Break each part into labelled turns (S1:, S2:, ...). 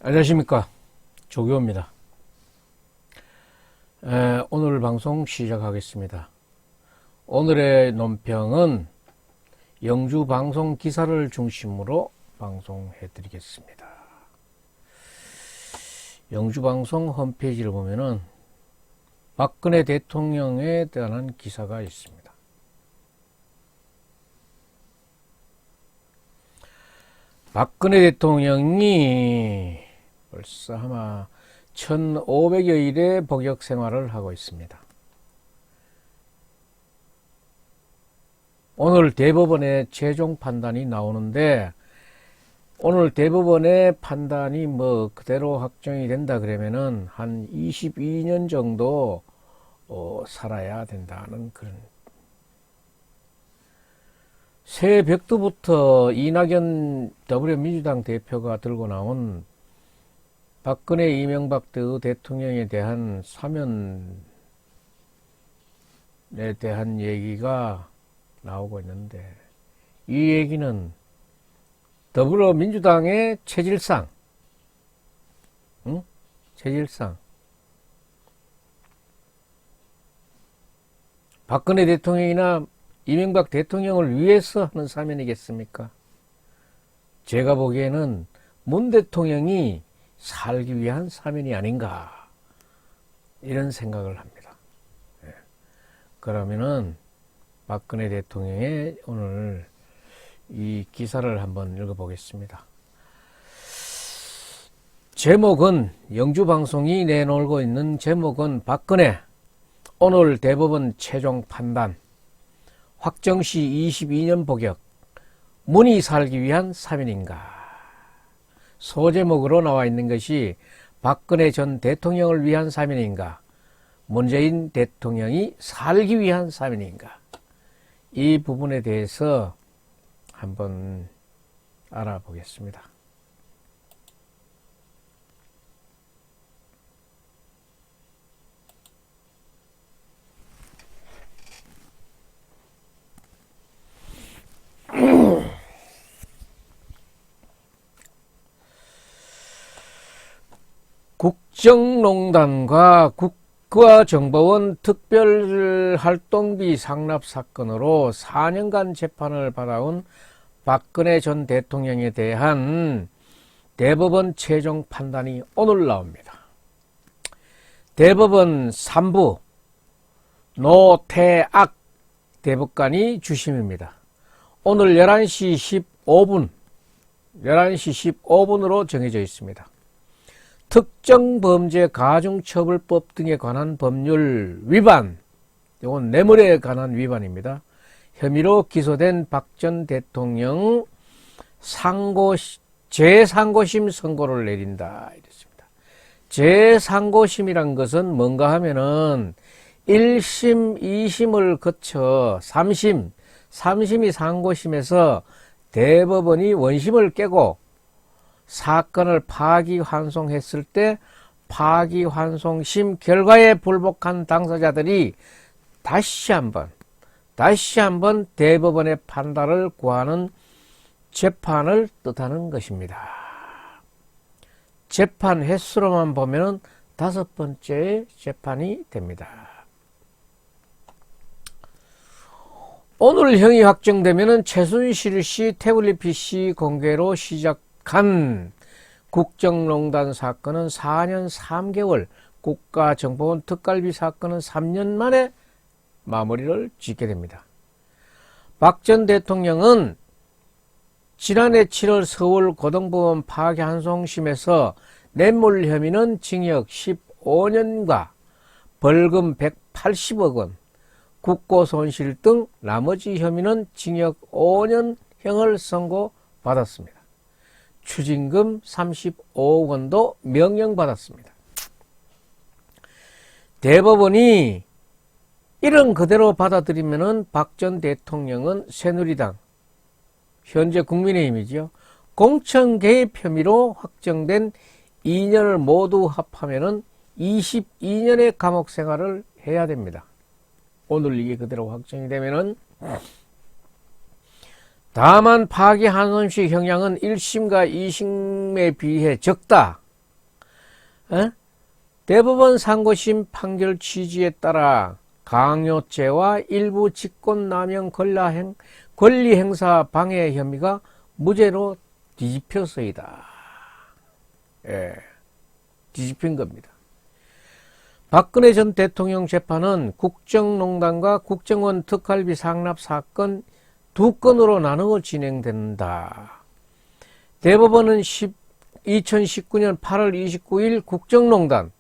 S1: 안녕하십니까, 조교입니다. 오늘 방송 시작하겠습니다. 오늘의 논평은 영주 방송 기사를 중심으로 방송해 드리겠습니다. 영주 방송 홈페이지를 보면은 박근혜 대통령에 대한 기사가 있습니다. 박근혜 대통령이 벌써 아마 1500여일의 복역 생활을 하고 있습니다. 오늘 대법원의 최종 판단이 나오는데, 오늘 대법원의 판단이 그대로 확정이 된다 그러면은 한 22년 정도 살아야 된다는 그런. 새벽부터 이낙연 더불어민주당 대표가 들고 나온 박근혜 이명박 대통령에 대한 사면에 대한 얘기가 나오고 있는데, 이 얘기는 더불어민주당의 체질상, 체질상 박근혜 대통령이나 이명박 대통령을 위해서 하는 사면이겠습니까? 제가 보기에는 문 대통령이 살기 위한 사면이 아닌가, 이런 생각을 합니다. 그러면은 박근혜 대통령의 오늘 이 기사를 한번 읽어보겠습니다. 제목은, 영주방송이 내놓고 있는 제목은 박근혜 오늘 대법원 최종 판단, 확정시 22년 복역, 문이 살기 위한 사면인가. 소제목으로 나와 있는 것이 박근혜 전 대통령을 위한 사면인가, 문재인 대통령이 살기 위한 사면인가, 이 부분에 대해서 한번 알아보겠습니다. 국정농단과 국가정보원 특별활동비 상납 사건으로 4년간 재판을 받아온 박근혜 전 대통령에 대한 대법원 최종 판단이 오늘 나옵니다. 대법원 3부 노태악 대법관이 주심입니다. 오늘 11시 15분으로 정해져 있습니다. 특정범죄 가중처벌법 등에 관한 법률 위반, 이건 뇌물에 관한 위반입니다. 혐의로 기소된 박 전 대통령 재상고심 선고를 내린다, 이랬습니다. 재상고심이란 것은 뭔가 하면은 1심, 2심을 거쳐 3심이 상고심에서 대법원이 원심을 깨고 사건을 파기환송했을 때 파기환송심 결과에 불복한 당사자들이 다시 한번 대법원의 판단을 구하는 재판을 뜻하는 것입니다. 재판 횟수로만 보면 5번째 재판이 됩니다. 오늘 형이 확정되면 최순실 씨 태블릿 PC 공개로 시작한 국정농단 사건은 4년 3개월, 국가정보원 특갈비 사건은 3년 만에 마무리를 짓게 됩니다. 박 전 대통령은 지난해 7월 서울 고등법원 파기환송심에서 뇌물 혐의는 징역 15년과 벌금 180억 원, 국고손실 등 나머지 혐의는 징역 5년형을 선고받았습니다. 추징금 35억 원도 명령받았습니다. 대법원이 이런 그대로 받아들이면은 박 전 대통령은 새누리당, 현재 국민의힘이죠, 공천 개입 혐의로 확정된 2년을 모두 합하면은 22년의 감옥 생활을 해야 됩니다. 오늘 이게 그대로 확정이 되면은, 다만 파기환송식 형량은 1심과 2심에 비해 적다. 대법원 상고심 판결 취지에 따라 강요죄와 일부 직권남용 권리행사 방해 혐의가 무죄로 뒤집혀서이다. 뒤집힌 겁니다. 박근혜 전 대통령 재판은 국정농단과 국정원 특활비 상납 사건 두 건으로 나누어 진행된다. 대법원은 2019년 8월 29일 국정농단,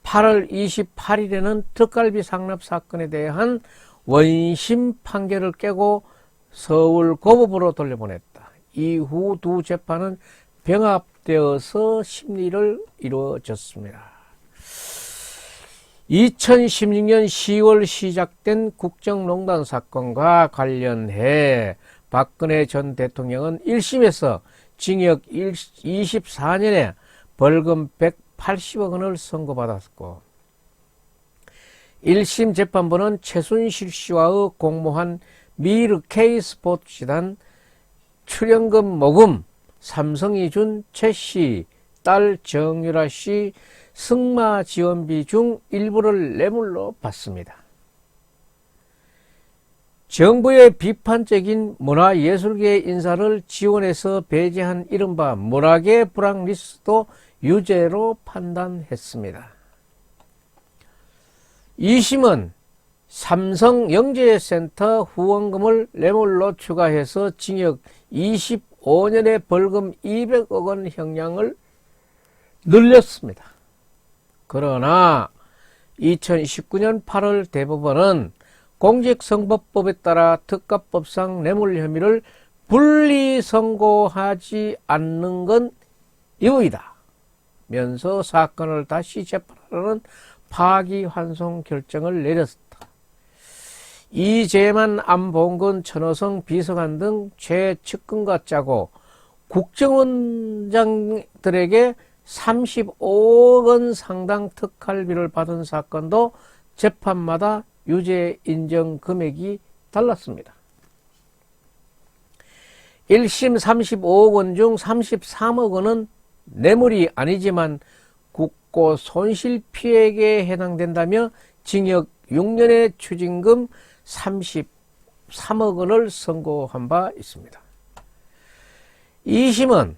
S1: 8월 28일에는 특활비 상납 사건에 대한 원심 판결을 깨고 서울고법으로 돌려보냈다. 이후 두 재판은 병합되어서 심리를 이루어졌습니다. 2016년 10월 시작된 국정농단 사건과 관련해 박근혜 전 대통령은 1심에서 징역 24년에 벌금 180억 원을 선고받았고 1심 재판부는 최순실 씨와의 공모한 미르 K스포츠단 출연금 모금 삼성이 준 최 씨, 딸 정유라 씨 승마 지원비 중 일부를 뇌물로 받습니다. 정부의 비판적인 문화예술계 인사를 지원해서 배제한 이른바 문화계 블랙리스트도 유죄로 판단했습니다. 2심은 삼성영재센터 후원금을 뇌물로 추가해서 징역 25년에 벌금 200억 원 형량을 늘렸습니다. 그러나 2019년 8월 대법원은 공직선거법에 따라 특가법상 뇌물 혐의를 분리 선고하지 않는 건 이유이다 면서 사건을 다시 재판하는 파기환송 결정을 내렸다. 이재만, 안봉근, 천호성, 비서관 등 최측근과 짜고 국정원장들에게 35억 원 상당 특활비를 받은 사건도 재판마다 유죄 인정 금액이 달랐습니다. 1심 35억 원 중 33억 원은 뇌물이 아니지만 국고 손실 피해에 해당된다며 징역 6년의 추징금 33억 원을 선고한 바 있습니다. 2심은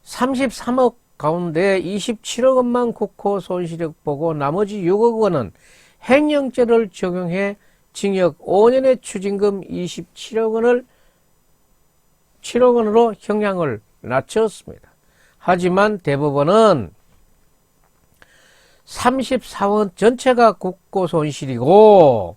S1: 33억 가운데 27억 원만 국고 손실액 보고 나머지 6억 원은 횡령죄를 적용해 징역 5년의 추징금 27억 원으로 형량을 낮췄습니다. 하지만 대법원은 34원 전체가 국고 손실이고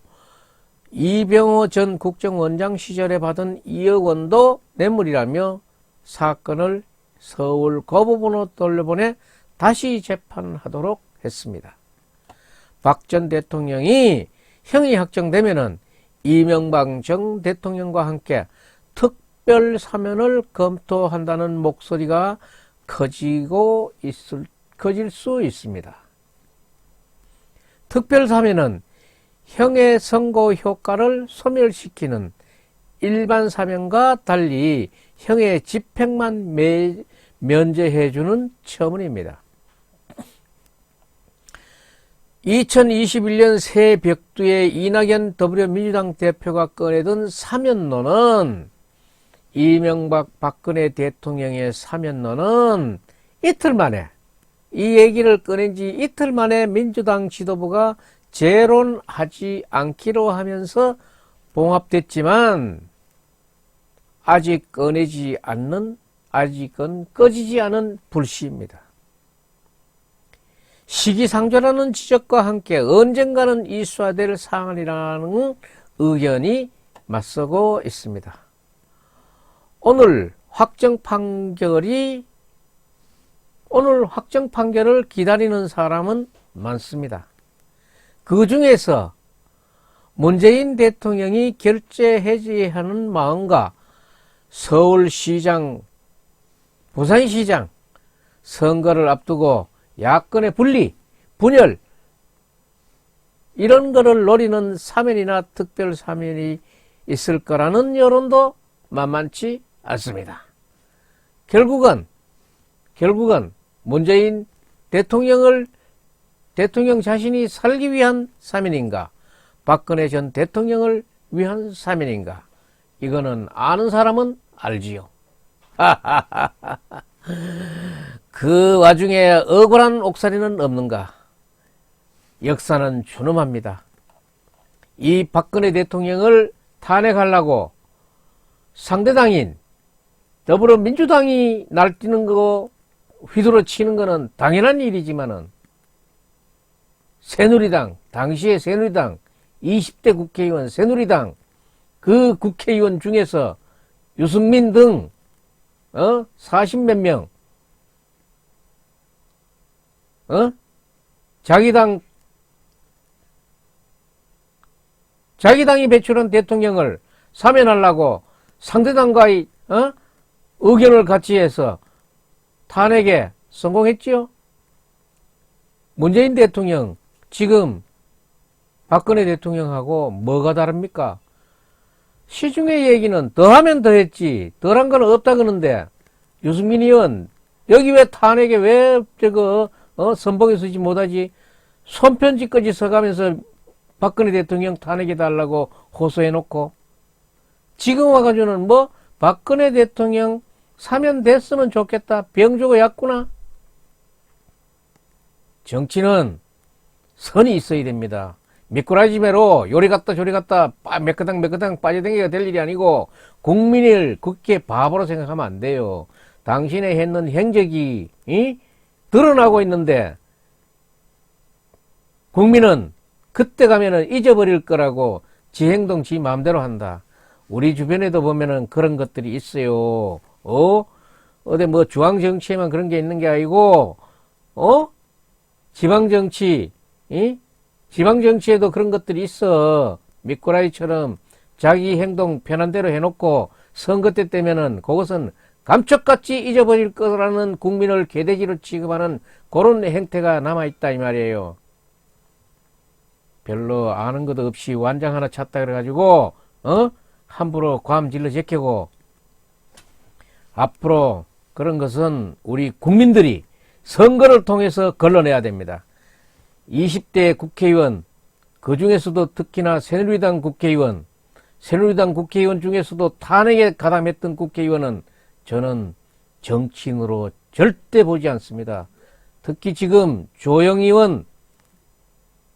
S1: 이병호 전 국정원장 시절에 받은 2억 원도 뇌물이라며 사건을 서울고법원으로 돌려보내 다시 재판하도록 했습니다. 박 전 대통령이 형이 확정되면은 이명박 전 대통령과 함께 특별 사면을 검토한다는 목소리가 커질 수 있습니다. 특별 사면은 형의 선고 효과를 소멸시키는 일반 사면과 달리 형의 집행만 면제해주는 처분입니다. 2021년 새벽두에 이낙연 더불어민주당 대표가 꺼내든 사면론은 이명박 박근혜 대통령의 사면론은 이틀 만에 이 얘기를 꺼낸 지 이틀 만에 민주당 지도부가 재론하지 않기로 하면서 봉합됐지만 아직은 꺼지지 않은 불씨입니다. 시기상조라는 지적과 함께 언젠가는 이슈화될 사안이라는 의견이 맞서고 있습니다. 오늘 확정 판결을 기다리는 사람은 많습니다. 그 중에서 문재인 대통령이 결재 해지하는 마음과 서울시장, 부산시장 선거를 앞두고 야권의 분열 이런 거를 노리는 사면이나 특별 사면이 있을 거라는 여론도 만만치 않습니다. 결국은 문재인 대통령 자신이 살기 위한 사면인가? 박근혜 전 대통령을 위한 사면인가? 이거는 아는 사람은 알지요. 그 와중에 억울한 옥살이는 없는가? 역사는 준엄합니다. 이 박근혜 대통령을 탄핵하려고 상대당인 더불어민주당이 날뛰는 거 휘두르 치는 거는 당연한 일이지만은 새누리당, 당시의 새누리당 20대 국회의원 새누리당 그 국회의원 중에서 유승민 등 40몇 명 자기 당이 배출한 대통령을 사면하려고 상대당과의 의견을 같이 해서 탄핵에 성공했지요. 문재인 대통령 지금 박근혜 대통령하고 뭐가 다릅니까? 시중의 얘기는 더하면 더했지 덜한 건 없다 그러는데 유승민 의원 여기 왜 탄핵에 왜 선봉에 서지 못하지? 손편지까지 써가면서 박근혜 대통령 탄핵해달라고 호소해놓고 지금 와가지고는 박근혜 대통령 사면됐으면 좋겠다. 병주고 얕구나. 정치는 선이 있어야 됩니다. 미꾸라지매로 요리 갔다 저리 갔다 몇 그당 빠져댕기가 될 일이 아니고 국민을 그렇게 바보로 생각하면 안 돼요. 당신의 했는 행적이 드러나고 있는데 국민은 그때 가면은 잊어버릴 거라고 지 행동 지 마음대로 한다. 우리 주변에도 보면은 그런 것들이 있어요. 어디 중앙정치에만 그런 게 있는 게 아니고 지방정치 지방정치에도 그런 것들이 있어. 미꾸라지처럼 자기 행동 편한 대로 해놓고 선거 때 되면은 그것은 감쪽같이 잊어버릴 거라는 국민을 개돼지로 취급하는 그런 행태가 남아있다 이 말이에요. 별로 아는 것도 없이 완장 하나 찼다 그래가지고 함부로 괌 질러 제끼고 앞으로 그런 것은 우리 국민들이 선거를 통해서 걸러내야 됩니다. 20대 국회의원 그 중에서도 특히나 새누리당 국회의원 중에서도 탄핵에 가담했던 국회의원은 저는 정치인으로 절대 보지 않습니다. 특히 지금 조영 의원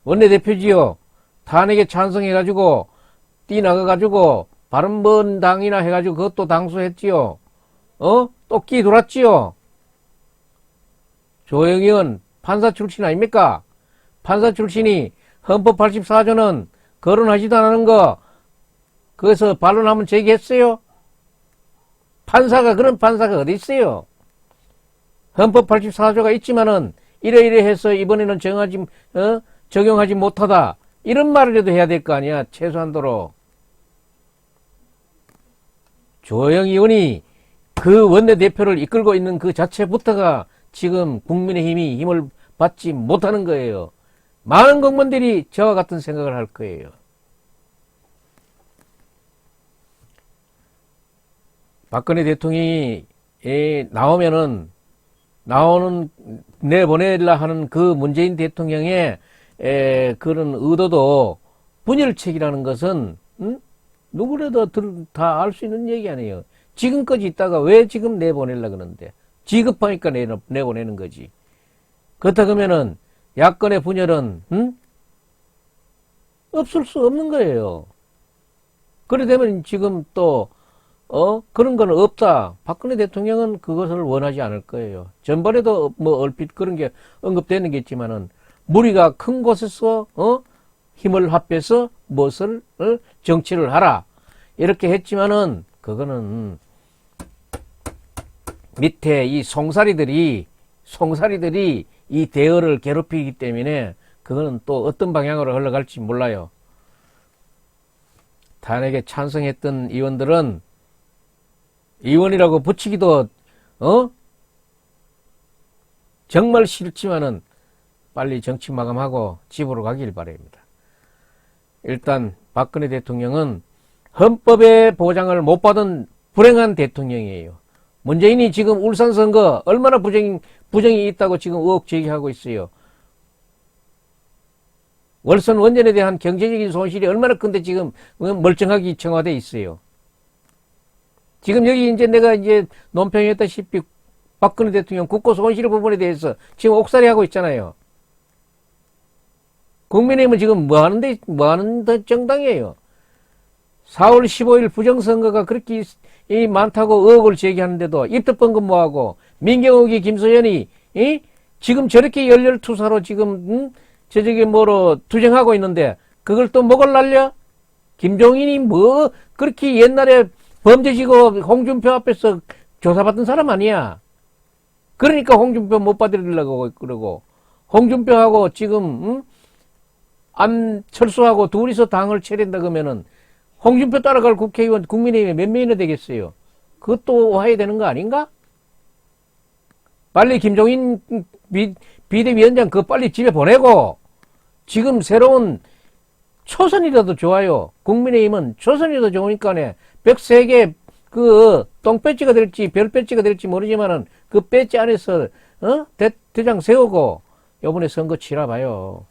S1: 원내대표지요. 탄핵에 찬성해가지고 뛰나가가지고 바른미래당이나 해가지고 그것도 당수했지요. 또 끼 돌았지요. 조영 의원 판사 출신 아닙니까? 판사 출신이 헌법 84조는 거론하지도 않은 거 거기서 반론하면 제기했어요. 그런 판사가 어디 있어요? 헌법 84조가 있지만은 이래 해서 이번에는 적용하지 못하다 이런 말이라도 해야 될 거 아니야. 최소한도로 조영 의원이 그 원내대표를 이끌고 있는 그 자체부터가 지금 국민의힘이 힘을 받지 못하는 거예요. 많은 국민들이 저와 같은 생각을 할 거예요. 박근혜 대통령이 내보내려 하는 그 문재인 대통령의 그런 의도도 분열책이라는 것은 누구라도 다 알 수 있는 얘기 아니에요. 지금까지 있다가 왜 지금 내보내려고 그러는데 지급하니까 내보내는 거지. 그렇다 그러면은 야권의 분열은 없을 수 없는 거예요. 그래 되면 지금 또 그런 건 없다. 박근혜 대통령은 그것을 원하지 않을 거예요. 전번에도 얼핏 그런 게 언급되는 게 있지만은 무리가 큰 곳에서 힘을 합해서 무엇을 정치를 하라 이렇게 했지만은 그거는 밑에 이 송사리들이 이 대어를 괴롭히기 때문에 그거는 또 어떤 방향으로 흘러갈지 몰라요. 탄핵에 찬성했던 의원들은 의원이라고 붙이기도 정말 싫지만은 빨리 정치 마감하고 집으로 가길 바랍니다. 일단 박근혜 대통령은 헌법의 보장을 못 받은 불행한 대통령이에요. 문재인이 지금 울산 선거 얼마나 부정이 있다고 지금 의혹 제기하고 있어요. 월선 원전에 대한 경제적인 손실이 얼마나 큰데 지금 멀쩡하게 청와대에 있어요. 지금 여기 이제 내가 이제 논평했다시피 박근혜 대통령 국고 손실 부분에 대해서 지금 옥살이 하고 있잖아요. 국민의힘은 지금 뭐 하는 정당이에요. 4월 15일 부정선거가 그렇게 많다고 의혹을 제기하는데도 입특번금 뭐하고 민경욱이 김소연이 지금 저렇게 열렬투사로 지금 저쪽에 뭐로 투쟁하고 있는데 그걸 또 목을 날려? 김종인이 뭐 그렇게 옛날에 범죄지고 홍준표 앞에서 조사받던 사람 아니야. 그러니까 홍준표 못 받으려고 그러고 홍준표하고 지금 안철수하고 둘이서 당을 차린다 그러면은 홍준표 따라갈 국회의원 국민의힘에 몇 명이나 되겠어요. 그것도 와야 되는 거 아닌가? 빨리 김종인 비대위원장 그거 빨리 집에 보내고 지금 새로운 초선이라도 좋아요. 국민의힘은 초선이라도 좋으니까 103개 그 똥배지가 될지 별배지가 될지 모르지만은 그 배지 안에서 대장 세우고 요번에 선거 치러봐요.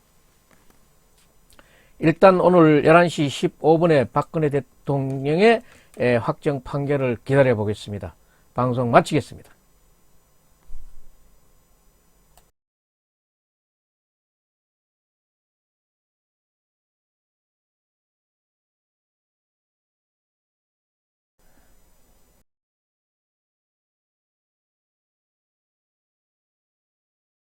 S1: 일단 오늘 11시 15분에 박근혜 대통령의 확정 판결을 기다려 보겠습니다. 방송 마치겠습니다.